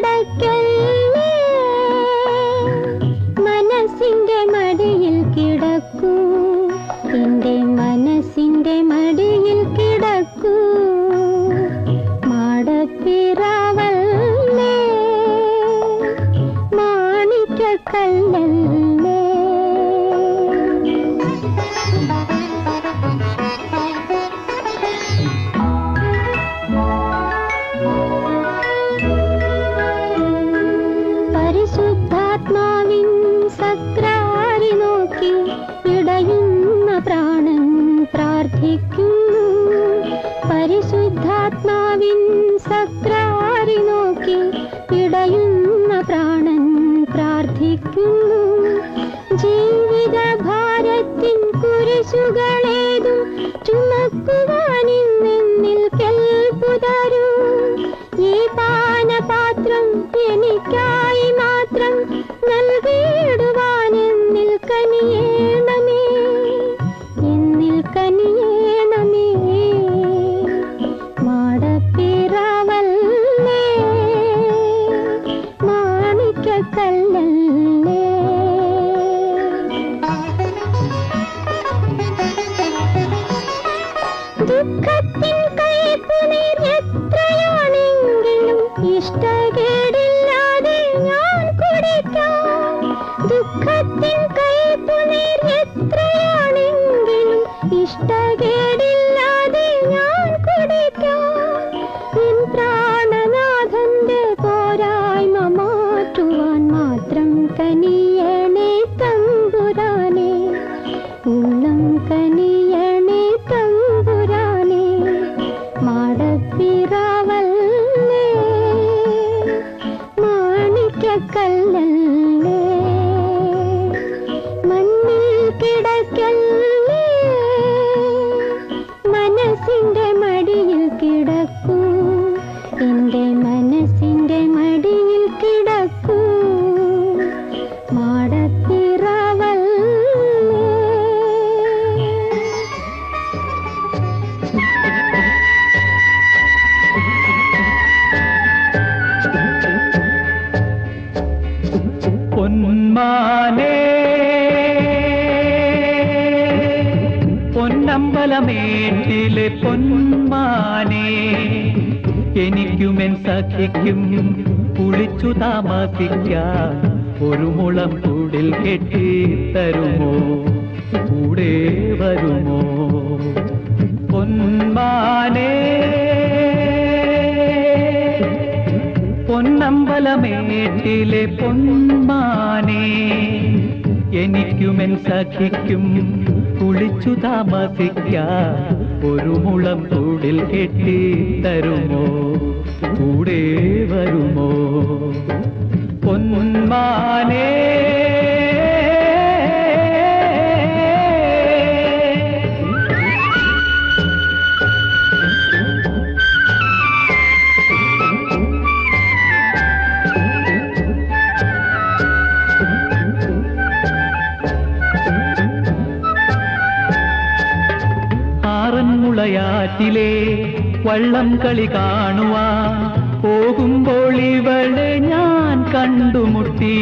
കിടക്കല്ലേ മനസ്സിന്റെ മടിയിൽ കിടക്കൂ എന്റെ മനസ്സിന്റെ മടിയിൽ കിടക്കൂ മാടപ്പിറാവല്ലേ മാണിക്യക്കല്ലല്ലേ പരിശുദ്ധാത്മാവിൻ സക്രാരി നോക്കി ഇടയുന്ന പ്രാണൻ പ്രാർത്ഥിക്കുന്നു പരിശുദ്ധാത്മാവിൻ സക്രാരി നോക്കി ഇടയുന്ന പ്രാണൻ പ്രാർത്ഥിക്കുന്നു ജീവിത ഭാരത്തിൻ കുരിശുകളേതും ചുമക്കുവാനിന്നിൽ കെൽപ്പുതരൂ ഈ പാനപാത്രം എനിക്കായി മാത്രം നൽകിയിടുവാനെന്നിൽ കനിയേണമേ എന്നിൽ കനിയേണമേ മാടപ്പിറാവല്ലേ മാണിക്യക്കല്ലല്ലേ ദുഃഖത്തിൻ കൈപ്പുനീർ എത്രയാണെങ്കിലും ഇഷ്ടകേടില്ലാതെ ഞാൻ കുടിക്കാം ദുഃഖത്തിൻ കൈപ്പുനീർ എത്രയാണെങ്കിലും ഇഷ്ടകേടില്ലാതെ ഞാൻ കുടിക്കാം എൻ പ്രാണനാഥന്റെ പോരായ്മ മാറ്റുവാൻ മാത്രം കനിയണേ തമ്പുരാനേ ഉള്ളം കനിയണേ തമ്പുരാനേ മാടപ്പിറാവല്ലേ മാണിക്യക്കല്ലല്ലേ മണ്ണിൽ കിടക്കല്ലേ മനസ്സിന്റെ മടിയിൽ കിടക്കൂ എന്റെ മനസ്സിന്റെ മടിയിൽ കിടക്കൂ മാടപ്പിറാവല്ലേ പൊന്മാനേ പൊന്നമ്പലമേട്ടിലെ പൊന്മാനേ എനിക്കുമെൻ സഖിക്കും കുളിച്ചു താമസിക്കാൻ ഒരു മുളം കൂടിൽ കെട്ടി തരുമോ കൂടെ വരുമോ പൊന്മാനേ പൊന്നമ്പലമേട്ടിലെ പൊന്മാനേ എനിക്കുമെൻ സഖിക്കും കുളിച്ചു താമസിക്കാൻ ഒരു മുളം കൂടിൽ കെട്ടി തരുമോ കൂടെ വരുമോ പൊന്മാനേ ആറന്മുളയാറ്റിലെ വള്ളം കളി കാണുവാൻ പോകുമ്പോൾ ഇവളെ ഞാൻ കണ്ടുമുട്ടി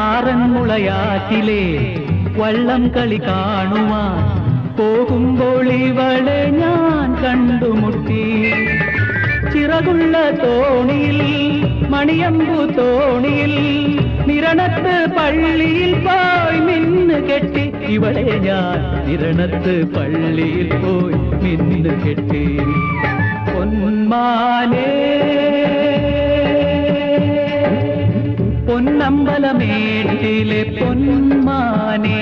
ആറന്മുളയാറ്റിലെ വള്ളം കളി കാണുവാൻ പോകുമ്പോൾ ഇവളെ ഞാൻ കണ്ടുമുട്ടി ചിറകുള്ള തോണിയിൽ മണിയമ്പു തോണിയിൽ നിരണത്ത് പള്ളിയിൽ പോയി മിന്ന് കെട്ടി ഇവളെ ഞാൻ നിരണത്ത് പള്ളിയിൽ പോയി മിന്ന് കെട്ടി പൊന്മാനേ പൊന്നമ്പലമേട്ടിലെ പൊന്മാനേ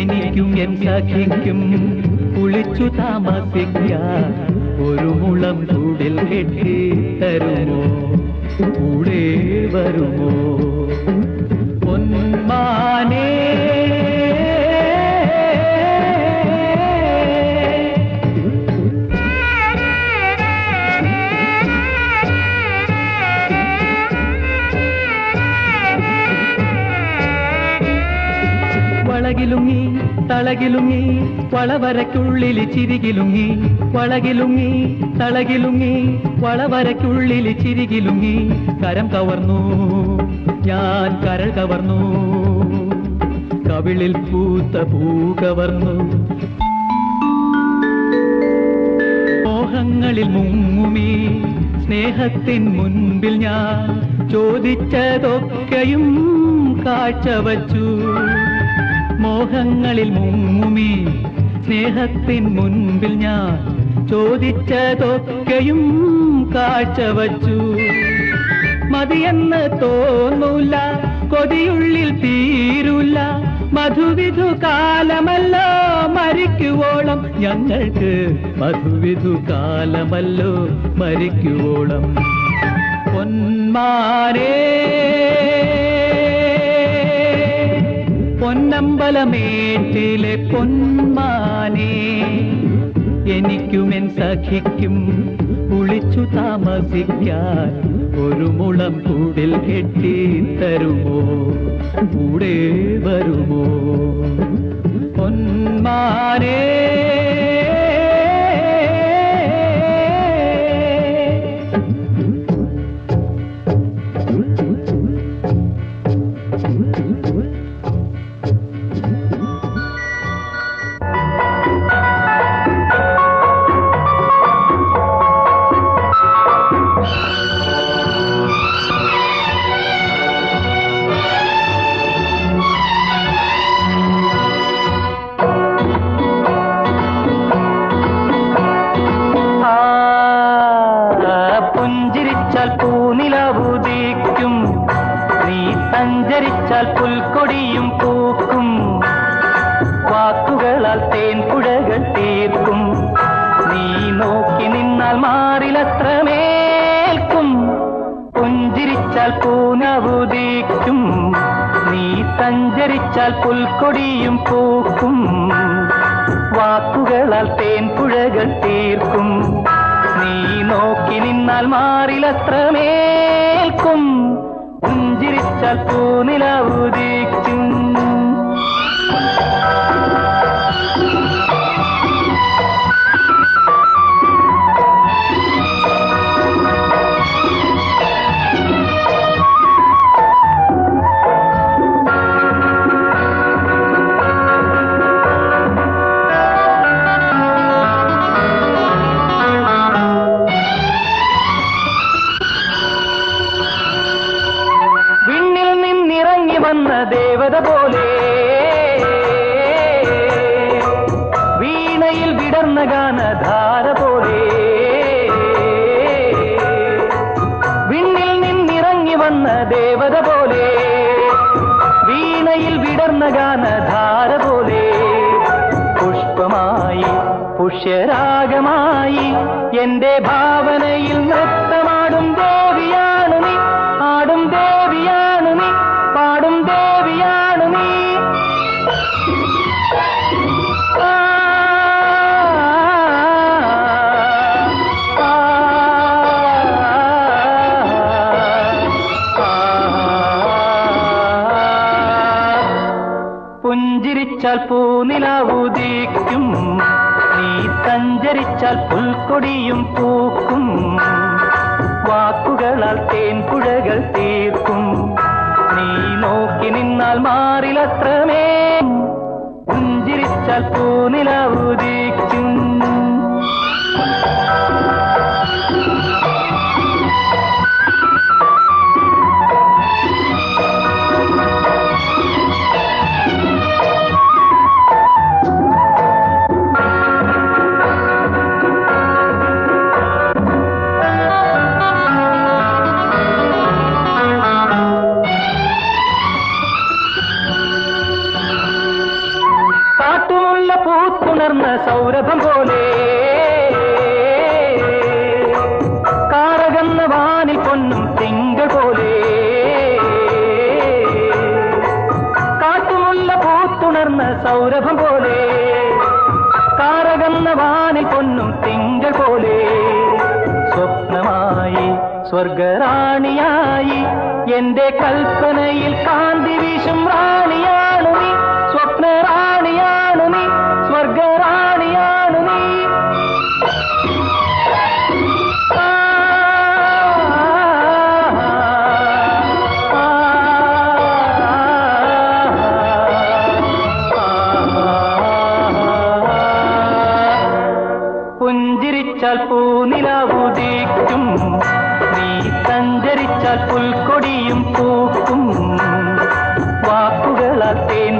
എനിക്കും എൻ സഖിക്കും കുളിച്ചു താമസിക്കാൻ ഒരു മുളം കൂടിൽ കെട്ടി തരുമോ കൂടെ വരുമോ പൊന്മാനേ വളകിലുങ്ങി തളകിലുങ്ങി വളവരയ്ക്കുള്ളിൽ ചിരികിലുങ്ങി വളകിലുങ്ങി തളകിലുങ്ങി വളവരയ്ക്കുള്ളിൽ ചിരികിലുങ്ങി കരം കവർന്നു ഞാൻ കരൾ കവർന്നു കവിളിൽ പൂത്ത പൂ കവർന്നു മോഹങ്ങളിൽ മുങ്ങുമീ സ്നേഹത്തിൻ മുൻപിൽ ഞാൻ ചോദിച്ചതൊക്കെയും കാഴ്ചവച്ചു മോഹങ്ങളിൽ മുങ്ങുമീ സ്നേഹത്തിൻ മുൻപിൽ ഞാൻ ചോദിച്ചതൊക്കെയും കാഴ്ചവച്ചു മതിയെന്ന് തോന്നൂല കൊതിയുള്ളിൽ തീരൂല മധുവിധു കാലമല്ലോ മരിക്കുവോളം ഞങ്ങൾക്ക് മധുവിധു കാലമല്ലോ മരിക്കുവോളം പൊന്മാനേ പൊന്നമ്പലമേറ്റിലെ പൊന്മാനേ എനിക്കും എൻ സഖിക്കും കുളിച്ചു താമസിക്കാൻ ഒരു മുളം കൂടിൽ കെട്ടി തരുമോ കൂടെ വരുമോ പൊന്മാനേ സഞ്ചരിച്ചാൽ പുൽക്കൊടിയും പൂക്കും വാക്കുകളാൽ തേൻപുഴകൾ തീർക്കും നീ നോക്കി നിന്നാൽ മാറിലത്രമേൽക്കും പുഞ്ചിരിച്ചാൽ പൂനവുദീക്കും നീ സഞ്ചരിച്ചാൽ പുൽക്കൊടിയും പൂക്കും വാക്കുകളാൽ തേൻപുഴകൾ തീർക്കും നീ നോക്കി നിന്നാൽ മാറിലത്രമേൽക്കും പുഞ്ചിരിച്ചാൽ പൂനിലവുദീക്കും ദേവത പോലെ വീണയിൽ വിടർന്ന ഗാനധാര പോലെ വിണ്ണിൽ നിന്നിറങ്ങി വന്ന ദേവത പോലെ വീണയിൽ വിടർന്ന ഗാനധാര പോലെ പുഷ്പമായി പുഷ്യരാഗമായി എന്റെ ഭാവനയിൽ നൃത്തമാടും ദേവിയാണ് നീ ആടും ദേവിയാണ് നീ പാടും ദേവിയാണ് നീ പുഞ്ചിരിച്ചാൽ പൂനിലവുദീക്കും നീ സഞ്ചരിച്ചാൽ പുൽക്കൊടിയും പൂക്കും വാക്കുകളാൽ തേൻപുഴകൾ തീർക്കും നീ നോക്കി നിന്നാൽ മാറിലത്രമേ പുഞ്ചിരിച്ചാൽ പൂനിലവുദീക്കും പൂത്തുണർന്ന സൗരഭം പോലെ കാറകന്ന വാനിൽ പൊന്നും തിങ്കൾ പോലെ കാട്ടുമുല്ല പൂത്തുണർന്ന സൗരഭം പോലെ കാറകന്ന വാനിൽ പൊന്നും തിങ്കൾ പോലെ സ്വപ്നമായി സ്വർഗറാണിയായി എന്റെ കൽപ്പനയിൽ കാന്തി വീശും റാണിയാണ് നീ സ്വപ്നറാണിയാണ് സ്വർഗറാണിയാണു നീ. പുഞ്ചിരിച്ചാൽ പൂനിലാവുദിക്കും, നീ സഞ്ചരിച്ചാൽ പുൽക്കൊടിയും പൂക്കും. വാക്കുകളാൽ തേൻ